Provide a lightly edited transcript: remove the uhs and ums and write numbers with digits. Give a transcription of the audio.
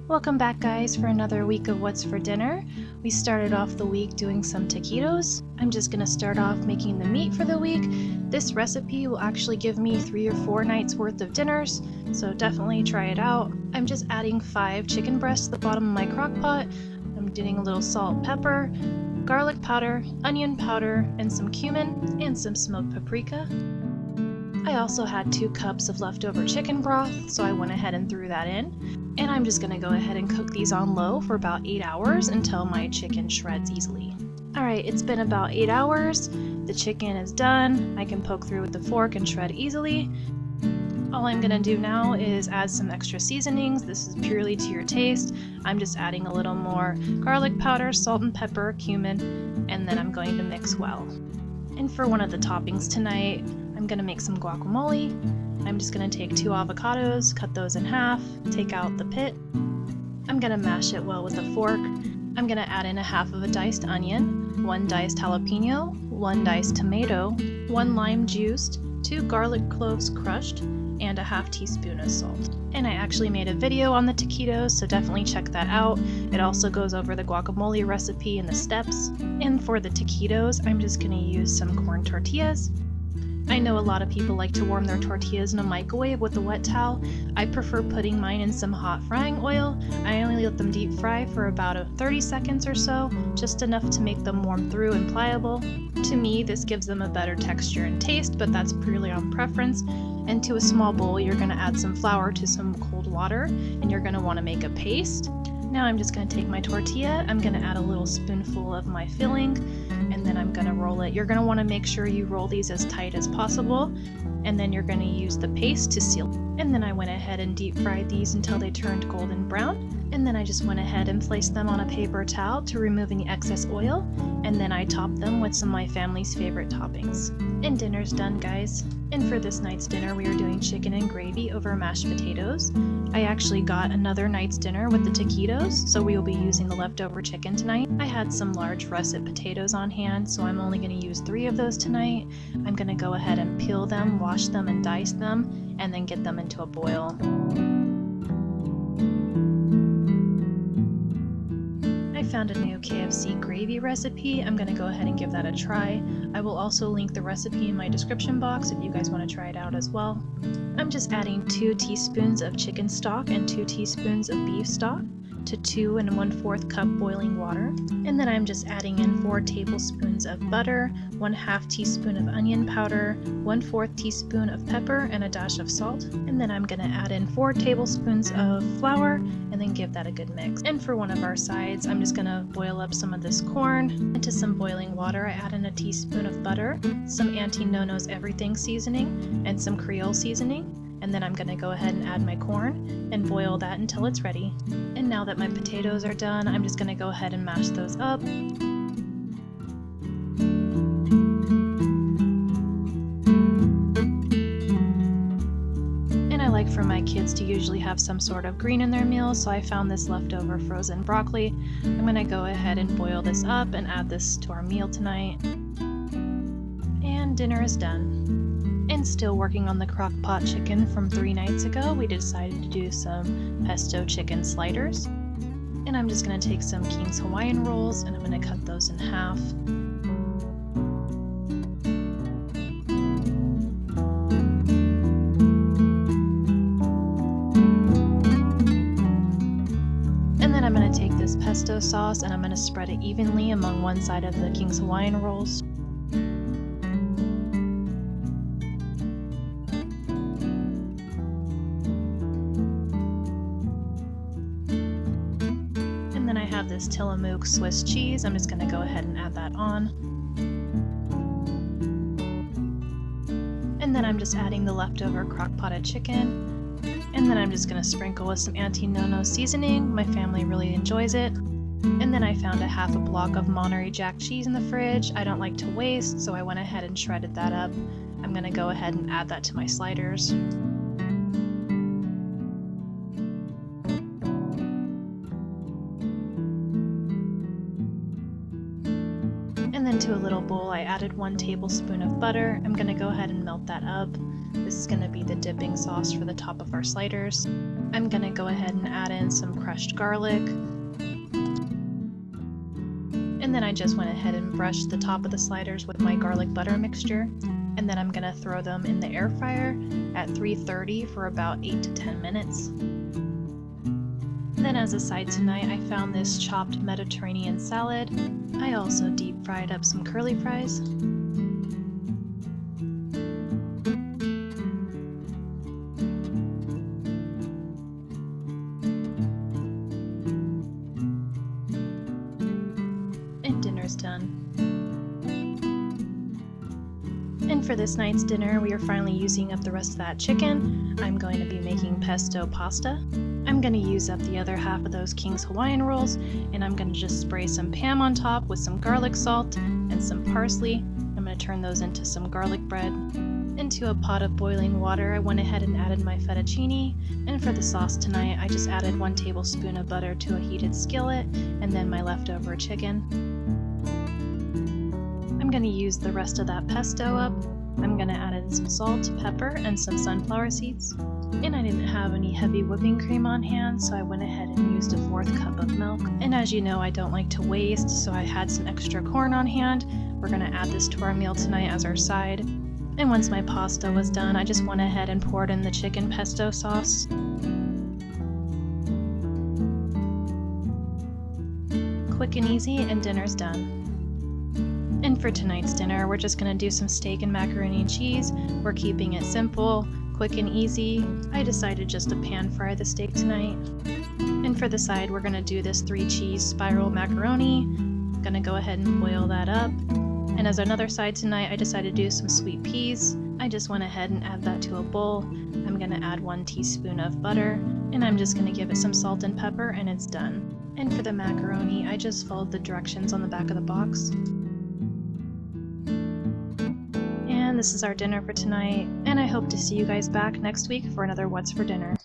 Welcome back, guys, for another week of What's for Dinner. We started off the week doing some taquitos. I'm just going to start off making the meat for the week. This recipe will actually give me 3 or 4 nights worth of dinners, so definitely try it out. I'm just adding 5 chicken breasts to the bottom of my crock pot. I'm doing a little salt, pepper, garlic powder, onion powder, and some cumin, and some smoked paprika. I also had 2 cups of leftover chicken broth, so I went ahead and threw that in. And I'm just going to go ahead and cook these on low for about 8 hours until my chicken shreds easily. Alright, it's been about 8 hours. The chicken is done. I can poke through with the fork and shred easily. All I'm going to do now is add some extra seasonings. This is purely to your taste. I'm just adding a little more garlic powder, salt and pepper, cumin, and then I'm going to mix well. And for one of the toppings tonight, I'm going to make some guacamole. I'm just going to take 2 avocados, cut those in half, take out the pit. I'm going to mash it well with a fork. I'm going to add in a half of a diced onion, 1 diced jalapeno, 1 diced tomato, 1 lime juiced, 2 garlic cloves crushed, and a ½ teaspoon of salt. And I actually made a video on the taquitos, so definitely check that out. It also goes over the guacamole recipe and the steps. And for the taquitos, I'm just going to use some corn tortillas. I know a lot of people like to warm their tortillas in a microwave with a wet towel. I prefer putting mine in some hot frying oil. I only let them deep fry for about 30 seconds or so, just enough to make them warm through and pliable. To me, this gives them a better texture and taste, but that's purely on preference. And to a small bowl, you're going to add some flour to some cold water, and you're going to want to make a paste. Now I'm just going to take my tortilla, I'm going to add a little spoonful of my filling, and then I'm going to roll it. You're going to want to make sure you roll these as tight as possible, and then you're going to use the paste to seal. And then I went ahead and deep fried these until they turned golden brown, and then I just went ahead and placed them on a paper towel to remove any excess oil, and then I topped them with some of my family's favorite toppings. And dinner's done, guys. And for this night's dinner, we are doing chicken and gravy over mashed potatoes. I actually got another night's dinner with the taquitos, so we will be using the leftover chicken tonight. I had some large russet potatoes on hand, so I'm only going to use 3 of those tonight. I'm going to go ahead and peel them, wash them, and dice them, and then get them into a boil. I found a new KFC gravy recipe. I'm going to go ahead and give that a try. I will also link the recipe in my description box if you guys want to try it out as well. I'm just adding 2 teaspoons of chicken stock and 2 teaspoons of beef stock to 2 1/4 cup boiling water. And then I'm just adding in 4 tablespoons of butter, 1/2 teaspoon of onion powder, 1/4 teaspoon of pepper, and a dash of salt. And then I'm going to add in 4 tablespoons of flour and then give that a good mix. And for one of our sides, I'm just going to boil up some of this corn. Into some boiling water, I add in a teaspoon of butter, some Auntie Nono's Everything seasoning, and some Creole seasoning. And then I'm going to go ahead and add my corn and boil that until it's ready. And now that my potatoes are done, I'm just going to go ahead and mash those up. And I like for my kids to usually have some sort of green in their meals, so I found this leftover frozen broccoli. I'm going to go ahead and boil this up and add this to our meal tonight. And dinner is done. And still working on the crock pot chicken from 3 nights ago, we decided to do some pesto chicken sliders. And I'm just going to take some King's Hawaiian rolls and I'm going to cut those in half. And then I'm going to take this pesto sauce and I'm going to spread it evenly among one side of the King's Hawaiian rolls. And then I have this Tillamook Swiss cheese. I'm just going to go ahead and add that on. And then I'm just adding the leftover crock-potted chicken. And then I'm just going to sprinkle with some Auntie Nono's seasoning. My family really enjoys it. And then I found a ½ block of Monterey Jack cheese in the fridge. I don't like to waste, so I went ahead and shredded that up. I'm going to go ahead and add that to my sliders. And then Into a little bowl, I added 1 tablespoon of butter. I'm going to go ahead and melt that up. This is going to be the dipping sauce for the top of our sliders. I'm going to go ahead and add in some crushed garlic. And then I just went ahead and brushed the top of the sliders with my garlic butter mixture. And then I'm going to throw them in the air fryer at 330 for about 8 to 10 minutes. Then as a side tonight, I found this chopped Mediterranean salad. I also deep fried up some curly fries. And dinner's done. And for this night's dinner, we are finally using up the rest of that chicken. I'm going to be making pesto pasta. I'm going to use up the other half of those King's Hawaiian rolls, and I'm going to just spray some Pam on top with some garlic salt and some parsley. I'm going to turn those into some garlic bread. Into a pot of boiling water, I went ahead and added my fettuccine, and for the sauce tonight, I just added 1 tablespoon of butter to a heated skillet, and then my leftover chicken. I'm going to use the rest of that pesto up. I'm going to add in some salt, pepper, and some sunflower seeds. And I didn't have any heavy whipping cream on hand, so I went ahead and used a 1/4 cup of milk. And as you know, I don't like to waste, so I had some extra corn on hand. We're going to add this to our meal tonight as our side. And once my pasta was done, I just went ahead and poured in the chicken pesto sauce. Quick and easy, and dinner's done. And for tonight's dinner, we're just going to do some steak and macaroni and cheese. We're keeping it simple, quick and easy. I decided just to pan fry the steak tonight. And for the side, we're going to do this 3-cheese spiral macaroni. I'm going to go ahead and boil that up. And as another side tonight, I decided to do some sweet peas. I just went ahead and add that to a bowl. I'm going to add 1 teaspoon of butter, and I'm just going to give it some salt and pepper, and it's done. And for the macaroni, I just followed the directions on the back of the box. And this is our dinner for tonight, and I hope to see you guys back next week for another What's for Dinner.